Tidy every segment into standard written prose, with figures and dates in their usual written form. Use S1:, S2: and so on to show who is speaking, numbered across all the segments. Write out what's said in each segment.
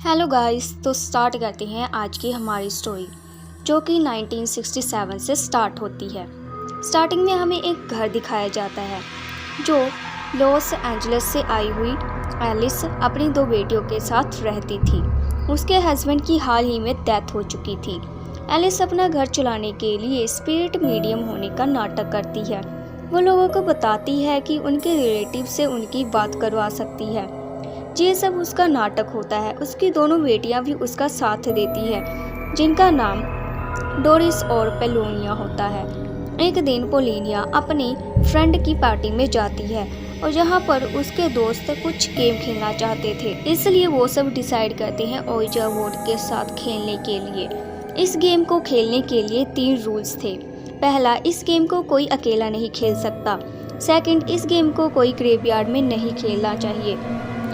S1: Hello guys, तो start करते हैं आज की हमारी स्टोरी जो कि 1967 से स्टार्ट होती है। स्टार्टिंग में हमें एक घर दिखाया जाता है जो लॉस एंजलिस से आई हुई एलिस अपनी दो बेटियों के साथ रहती थी। उसके हस्बैंड की हाल ही में डेथ हो चुकी थी। एलिस अपना घर चलाने के लिए स्पिरिट मीडियम होने का नाटक करती है। वो लोगों को बताती है कि उनके रिलेटिव से उनकी बात करवा सकती है। ये सब उसका नाटक होता है। उसकी दोनों बेटियां भी उसका साथ देती है जिनका नाम डोरिस और पोलिनिया होता है। एक दिन पोलिनिया अपनी फ्रेंड की पार्टी में जाती है और जहाँ पर उसके दोस्त कुछ गेम खेलना चाहते थे, इसलिए वो सब डिसाइड करते हैं ओइजा बोर्ड के साथ खेलने के लिए। इस गेम को खेलने के लिए 3 रूल्स थे। पहला, इस गेम को कोई अकेला नहीं खेल सकता। सेकंड, इस गेम को कोई ग्रेवयार्ड में नहीं खेलना चाहिए।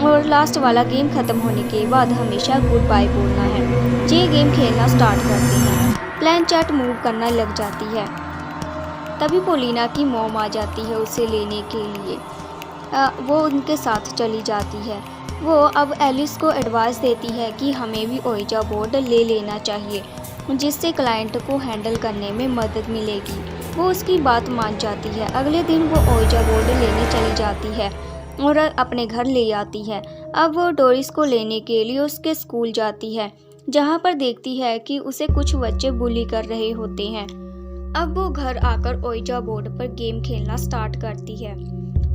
S1: और लास्ट वाला, गेम खत्म होने के बाद हमेशा गुड बाय बोलना है। ये गेम खेलना स्टार्ट करते हैं। प्लेनचेट मूव करना लग जाती है। तभी पोलिना की मॉम आ जाती है उसे लेने के लिए। वो उनके साथ चली जाती है। वो अब एलिस को एडवाइस देती है कि हमें भी ओइजा बोर्ड ले लेना चाहिए, जिससे क्लाइंट को हैंडल करने में मदद मिलेगी। वो उसकी बात मान जाती है। अगले दिन वो ओइजा बोर्ड लेने चली जाती है और अपने घर ले आती है। अब वो डोरिस को लेने के लिए उसके स्कूल जाती है, जहाँ पर देखती है कि उसे कुछ बच्चे बुली कर रहे होते हैं। अब वो घर आकर ओइजा बोर्ड पर गेम खेलना स्टार्ट करती है।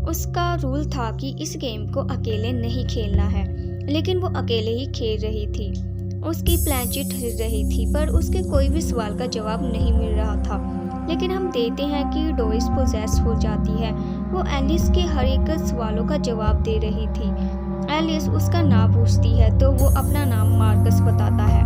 S1: उसका रूल था कि इस गेम को अकेले नहीं खेलना है, लेकिन वो अकेले ही खेल रही थी। उसकी प्लेनचेट हिल रही थी पर उसके कोई भी सवाल का जवाब नहीं मिल रहा था। लेकिन हम देखते हैं कि डोरिस पोजेस हो जाती है। वो एलिस के हर एक सवालों का जवाब दे रही थी। एलिस उसका नाम पूछती है तो वो अपना नाम मार्कस बताता है।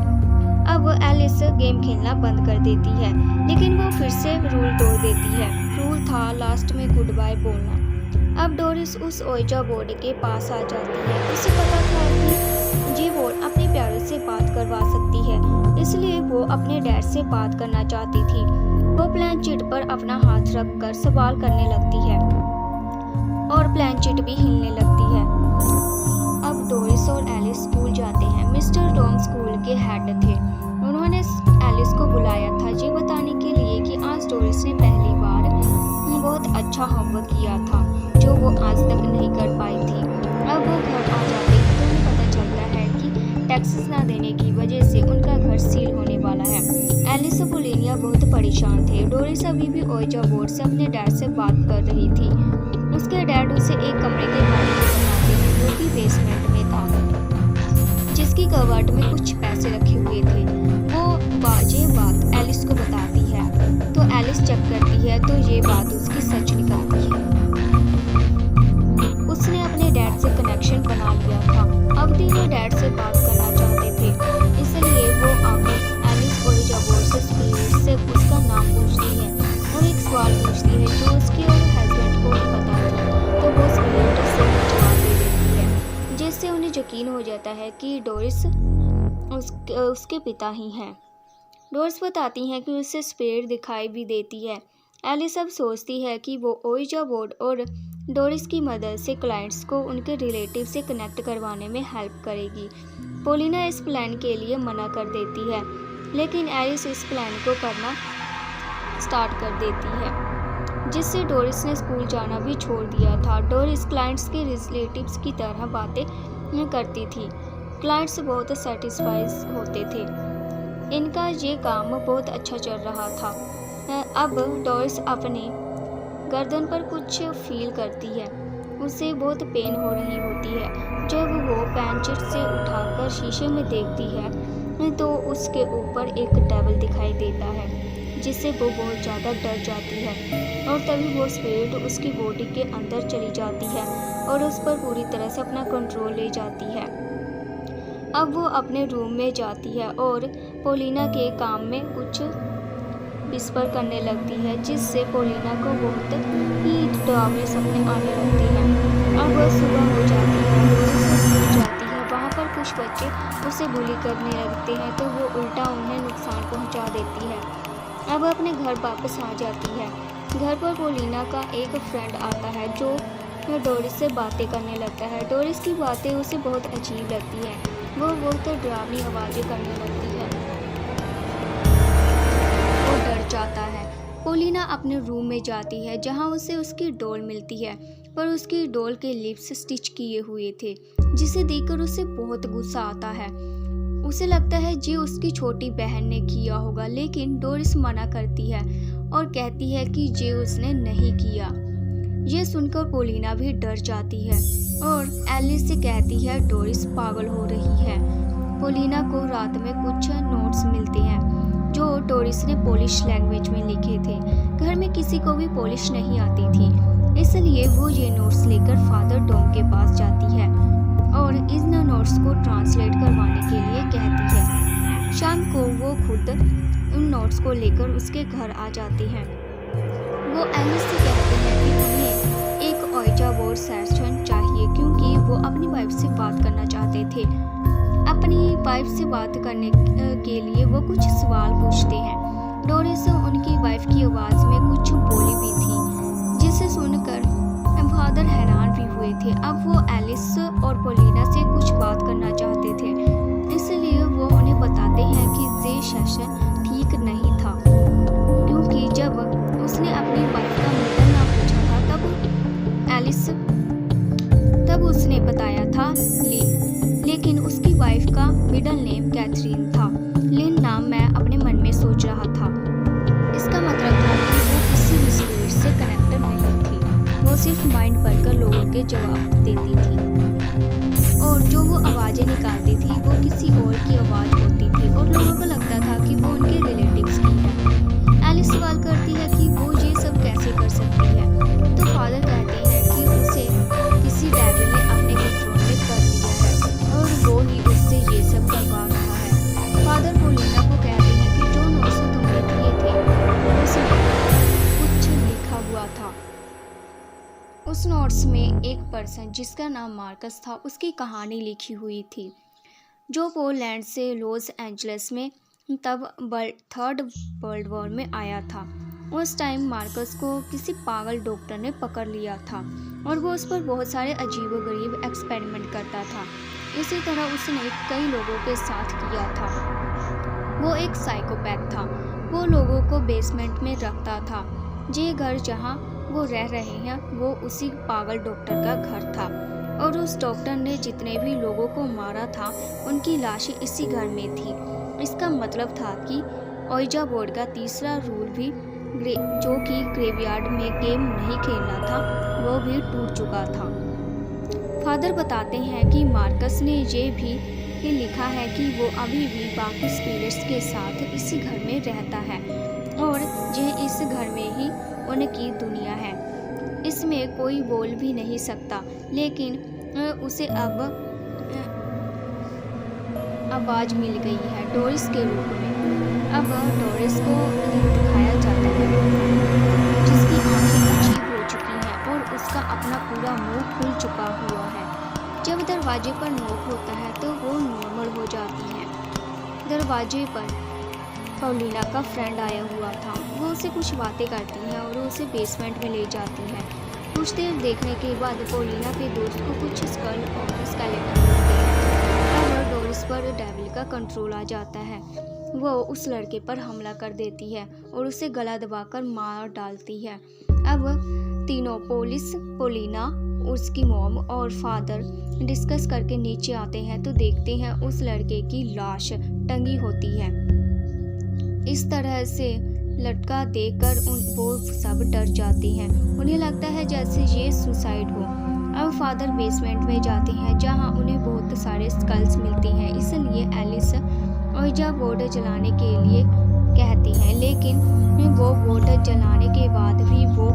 S1: अब एलिस गेम खेलना बंद कर देती है, लेकिन वो फिर से रूल तोड़ देती है। रूल था लास्ट में गुड बाय बोलना। अब डोरिस उस ओइजा बोर्ड के पास आ जाती है। उसे पता था कि ये बोर्ड अपने प्यारे से बात करवा सकती है, इसलिए वो अपने डैड से बात करना चाहती थी। वो प्लेनचेट पर अपना हाथ रखकर सवाल करने लगती है और प्लेनचेट भी हिलने लगती है। अब डोरिस और एलिस स्कूल जाते हैं। मिस्टर डॉन स्कूल के हेड थे। उन्होंने एलिस को बुलाया था ये बताने के लिए कि आज डोरिस ने पहली बार बहुत अच्छा होमवर्क किया था, जो वो आज तक नहीं कर पाई थी। अब वो घर आ जाते हैं तो उन्हें पता चलता है कि टैक्सेस ना देने की वजह से उनका घर सील होने वाला है। एलिस और पोलिनिया बहुत परेशान थे। डोरिस अभी भी ओइजा बोर्ड से अपने डैड से बात कर रही थी। उसके डैड उसे एक कमरे के बारे में बताते हैं जो कि बेसमेंट में था, जिसकी कबर्ड में कुछ पैसे रखे हुए थे। वो ये बात एलिस को बताती है तो एलिस चेक करती है तो ये बात उसकी सच निकलती है। उसने अपने डैड से कनेक्शन बना लिया था। अब तीनों डैड से बात करना चाहते थे, इसलिए वो आकर एलिस ओइजा बोर्ड से स्पिरिट से उसका नाम पूछती है और एक सवाल पूछती है जो उसके और हस्बैंड को भी पता था। तो वो स्पिरिट से जवाब दे देती है, जिससे उन्हें यकीन हो जाता है कि डोरिस उसके पिता ही हैं। डोरिस बताती हैं कि उसे स्पिरिट दिखाई भी देती है। एलिस अब सोचती है कि वो ओइजा बोर्ड और डोरिस की मदद से क्लाइंट्स को उनके रिलेटिव से कनेक्ट करवाने में हेल्प करेगी। पोलिना इस प्लान के लिए मना कर देती है, लेकिन एलिस इस प्लान को करना स्टार्ट कर देती है, जिससे डोरिस ने स्कूल जाना भी छोड़ दिया था। डोरिस क्लाइंट्स के रिलेटिव्स की तरह बातें करती थी। क्लाइंट्स बहुत सेटिस्फाइड होते थे। इनका ये काम बहुत अच्छा चल रहा था। अब डोरिस अपने गर्दन पर कुछ फील करती है। उसे बहुत पेन हो रही होती है। जब वो प्लेनचेट से उठाकर शीशे में देखती है तो उसके ऊपर एक डेविल दिखाई देता है, जिससे वो बहुत ज़्यादा डर जाती है। और तभी वो स्पिरिट उसकी बॉडी के अंदर चली जाती है और उस पर पूरी तरह से अपना कंट्रोल ले जाती है। अब वो अपने रूम में जाती है और पोलिना के काम में कुछ विस्पर करने लगती है, जिससे पोलिना को बहुत ही डरावने सपने आने लगते हैं। अब वह सुबह हो जाती है, उसे स्कूल जाती है। वहाँ पर कुछ बच्चे उसे बुली करने लगते हैं तो वो उल्टा उन्हें नुकसान पहुँचा देती है। अब अपने घर वापस आ जाती है। घर पर पोलिना का एक फ्रेंड आता है जो डोरिस से बातें करने लगता है। डोरिस की बातें उसे बहुत अजीब लगती है। वो बहुत डरावनी आवाज़ें करने लगती है। वो डर जाता है। पोलिना अपने रूम में जाती है जहाँ उसे उसकी डॉल मिलती है, पर उसकी डॉल के लिप्स स्टिच किए हुए थे, जिसे देखकर उसे बहुत गुस्सा आता है। उसे लगता है ये उसकी छोटी बहन ने किया होगा, लेकिन डोरिस मना करती है और कहती है कि ये उसने नहीं किया। ये सुनकर पोलिना भी डर जाती है और एलिस से कहती है डोरिस पागल हो रही है। पोलिना को रात में कुछ नोट्स मिलते हैं जो डोरिस ने पोलिश लैंग्वेज में लिखे थे। घर में किसी को भी पोलिश नहीं आती थी, इसलिए वो ये नोट्स लेकर फादर टॉम के पास जाती है और इन नोट्स को ट्रांसलेट करवाने के लिए कहती है। शाम को वो खुद उन नोट्स को लेकर उसके घर आ जाती है। वो एलिस से कहते हैं कि उन्हें एक ओइजा बोर्ड सेशन चाहिए, क्योंकि वो अपनी वाइफ से बात करना चाहते थे। अपनी वाइफ से बात करने के लिए वो कुछ सवाल पूछते हैं। डोरिस उनकी वाइफ की आवाज़ में कुछ बोली भी थी, जिसे सुनकर फादर हैरान भी हुए थे। अब वो एलिस और पोलिना से कुछ बात करना चाहते थे, इसलिए वो उन्हें बताते हैं कि ये सेशन ठीक नहीं था, क्योंकि जब उसने अपनी वाइफ का मिडल नाम पूछा था तब उसने बताया था लिन, लेकिन उसकी वाइफ का मिडल नेम कैथरीन था। लिन नाम मैं अपने मन में सोच रहा था। इसका मतलब था कि वो किसी भी स्पिरिट से कनेक्टेड नहीं थी, वो सिर्फ माइंड पढ़कर लोगों के जवाब देती थी, और जो वो आवाज़ें निकालती थी वो किसी और की आवाज़ होती थी और लोगों को लगता था कि वो उनके रिलेटिव्स की है। एलिस सवाल करती है कि वो ये सब कैसे कर सकती है, तो फादर कहते हैं कि उसे किसी डेविल ने अपने कंट्रोल में कर लिया है और वो ही उससे ये सब करवा रहा है। फादर पोलिना को कहते हैं कि जो नोट्स तुमने दिए थे उसमें कुछ लिखा हुआ था। उस नोट्स में एक पर्सन जिसका नाम मार्कस था, उसकी कहानी लिखी हुई थी, जो पोलैंड से लॉस एंजलिस में तब थर्ड वर्ल्ड वॉर में आया था। उस टाइम मार्कस को किसी पागल डॉक्टर ने पकड़ लिया था और वो उस पर बहुत सारे अजीबोगरीब एक्सपेरिमेंट करता था। इसी तरह उसने कई लोगों के साथ किया था। वो एक साइकोपैथ था। वो लोगों को बेसमेंट में रखता था। ये घर जहाँ वो रह रहे हैं वो उसी पागल डॉक्टर का घर था, और उस डॉक्टर ने जितने भी लोगों को मारा था उनकी लाशें इसी घर में थी। इसका मतलब था कि ओइजा बोर्ड का तीसरा रूल भी, जो कि ग्रेवयार्ड में गेम नहीं खेलना था, वो भी टूट चुका था। फादर बताते हैं कि मार्कस ने ये भी लिखा है कि वो अभी भी बाकी स्पिरिट्स के साथ इसी घर में रहता है और ये इस घर में ही उनकी दुनिया है। इसमें कोई बोल भी नहीं सकता, लेकिन उसे अब आवाज़ मिल गई है डोरिस के रूप में। अब डोरिस को दिखाया जाता है जिसकी आंखें अजीब हो चुकी हैं और उसका अपना पूरा मुंह खुल चुका हुआ है। जब दरवाजे पर नॉक होता है तो वो नॉर्मल हो जाती है। दरवाजे पर पोलिना का फ्रेंड आया हुआ था। वो उससे कुछ बातें करती है और उसे बेसमेंट में ले जाती है। कुछ देर देखने के बाद पोलिना के दोस्त को कुछ स्कल और स्केलेटन मिलते हैं और डोरिस पर डेविल का कंट्रोल आ जाता है। वो उस लड़के पर हमला कर देती है और उसे गला दबाकर मार डालती है। अब तीनों पोलिना, उसकी मॉम और फादर डिस्कस करके नीचे आते हैं तो देखते हैं उस लड़के की लाश टंगी होती है। इस तरह से लटका देखकर वो सब डर जाती हैं। उन्हें लगता है जैसे ये सुसाइड हो। अब फादर बेसमेंट में जाते हैं जहां उन्हें बहुत सारे स्कल्स मिलती हैं, इसलिए एलिस ओइजा बोर्ड जलाने के लिए कहती हैं, लेकिन वो बोर्ड जलाने के बाद भी वो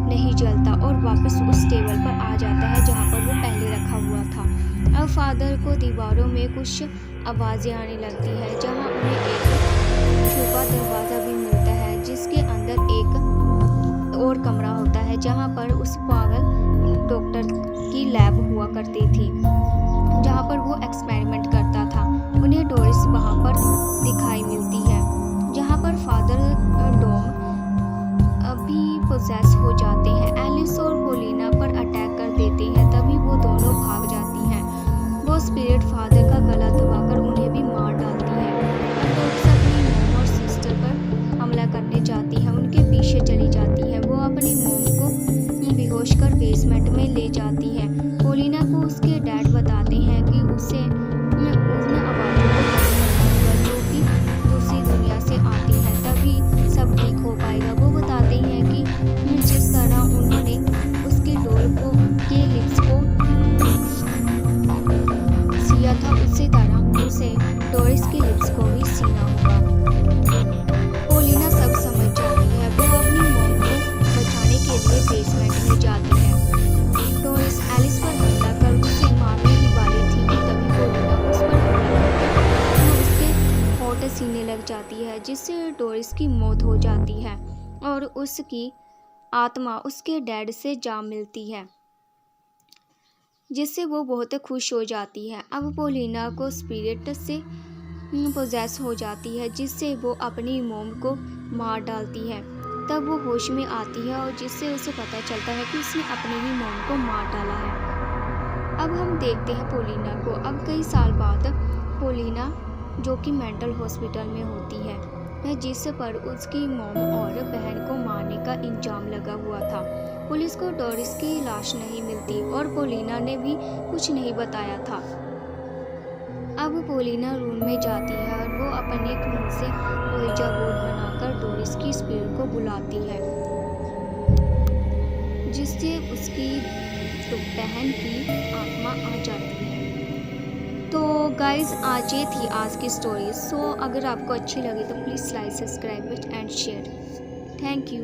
S1: नहीं जलता और वापस उस टेबल पर आ जाता है जहाँ पर वो पहले रखा हुआ था। अब फादर को दीवारों में कुछ आवाज़ें आने लगती है जहाँ उन्हें एक छुपा दरवाज़ा भी मिलता है जिसके अंदर एक और कमरा होता है जहाँ पर उस पागल डॉक्टर की लैब हुआ करती थी, जहाँ पर वो एक्सपेरिमेंट करता था। उन्हें डोरिस वहाँ पर दिखाई मिलती है जहाँ पर फादर डॉम अभी पोजेस हो जाते हैं। एलिस और पोलिना पर अटैक कर देते हैं, तभी वो दोनों भाग जाती हैं। वो स्पिरिट फादर का गला उसे डोरिस की लिप्स को भी सीना होगा। पोलिना सब समझ जाती है। वो अपनी मॉम को बचाने के लिए बेसमेंट में जाती है। डोरिस एलिस पर हमला कर उसे मारने ही वाली थी कि तभी पोलिना उस पर हमला करके वो उसके होठ सीने लग जाती है, जिससे डोरिस की मौत हो जाती है और उसकी आत्मा उसके डैड से जा मिलती है, जिससे वो बहुत खुश हो जाती है। अब पोलिना को स्पिरिट से पोजेस हो जाती है, जिससे वो अपनी मॉम को मार डालती है। तब वो होश में आती है और जिससे उसे पता चलता है कि उसने अपनी ही मॉम को मार डाला है। अब हम देखते हैं पोलिना को। अब कई साल बाद पोलिना, जो कि मेंटल हॉस्पिटल में होती है, जिस पर उसकी मॉम और बहन को मारने का इल्जाम लगा हुआ था। पुलिस को डोरिस की लाश नहीं मिलती और पोलिना ने भी कुछ नहीं बताया था। अब पोलिना रूम में जाती है और वो अपने खून से ओइजा बोर्ड बनाकर डोरिस की स्पिरिट को बुलाती है, जिससे उसकी बहन की आत्मा आ जाती है। तो गाइज, आज ये थी आज की स्टोरी। सो अगर आपको अच्छी लगी तो please like, subscribe and share. Thank you.